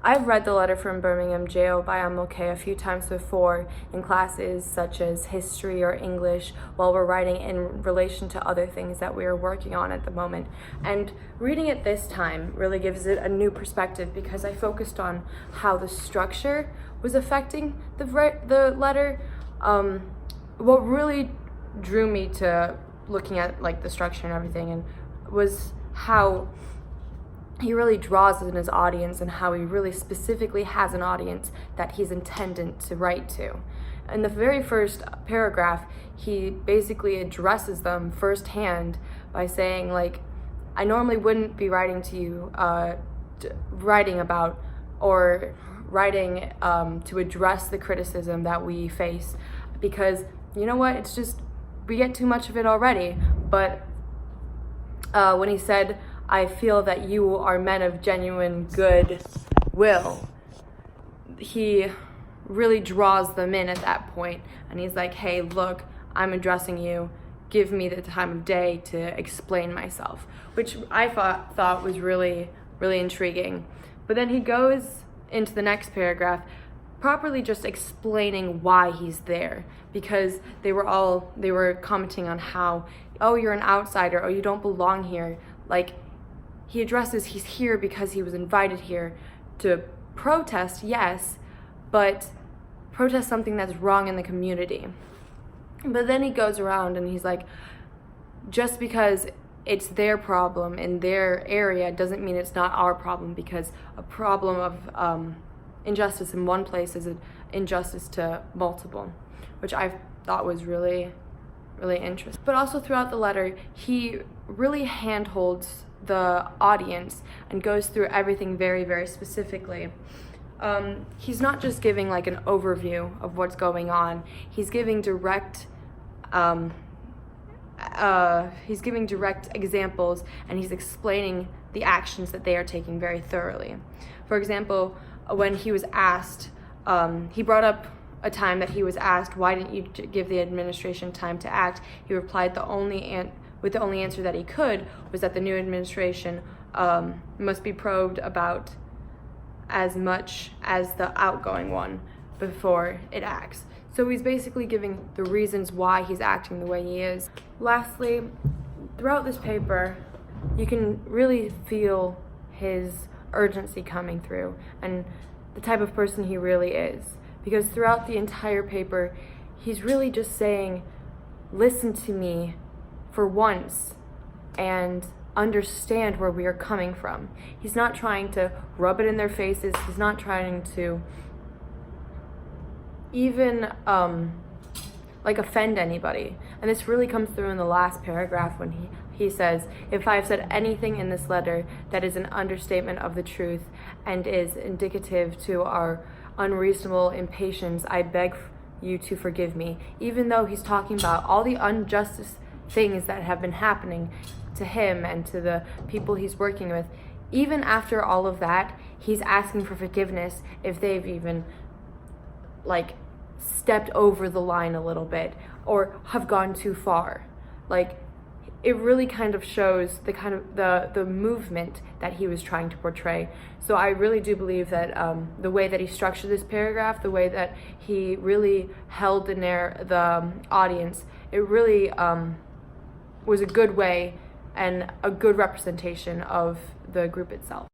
I've read the letter from Birmingham jail by MLK a few times before in classes such as history or English while we're writing in relation to other things that we are working on at the moment. And reading it this time really gives it a new perspective because I focused on how the structure was affecting the letter. What really drew me to looking at like the structure and everything and was how he really draws in his audience and how he really specifically has an audience that he's intended to write to. In the very first paragraph, he basically addresses them firsthand by saying, like, I normally wouldn't be writing to you, writing about or writing to address the criticism that we face because, you know what, it's just, we get too much of it already. But when he said, I feel that you are men of genuine good will, he really draws them in at that point, and he's like, hey, look, I'm addressing you, give me the time of day to explain myself, which I thought was really, really intriguing. But then he goes into the next paragraph properly just explaining why he's there, because they were commenting on how, oh, you're an outsider, oh, you don't belong here. Like, he addresses he's here because he was invited here to protest, yes, but protest something that's wrong in the community. But then he goes around and he's like, just because it's their problem in their area doesn't mean it's not our problem, because a problem of injustice in one place is an injustice to multiple, which I thought was really, really interesting. But also throughout the letter, he really handholds the audience and goes through everything very, very specifically. He's not just giving like an overview of what's going on. He's giving direct examples, and he's explaining the actions that they are taking very thoroughly. For example, when he was asked, he brought up a time that he was asked, why didn't you give the administration time to act? He replied the only answer that he could was that the new administration must be probed about as much as the outgoing one before it acts. So he's basically giving the reasons why he's acting the way he is. Lastly, throughout this paper, you can really feel his urgency coming through and the type of person he really is. Because throughout the entire paper, he's really just saying, listen to me for once and understand where we are coming from. He's not trying to rub it in their faces. He's not trying to even like offend anybody. And this really comes through in the last paragraph when he says, if I have said anything in this letter that is an understatement of the truth and is indicative to our unreasonable impatience, I beg you to forgive me. Even though he's talking about all the injustice things that have been happening to him and to the people he's working with, even after all of that, he's asking for forgiveness if they've even like stepped over the line a little bit or have gone too far. Like, it really kind of shows the kind of the movement that he was trying to portray. So I really do believe that the way that he structured this paragraph, the way that he really held the audience, it really was a good way and a good representation of the group itself.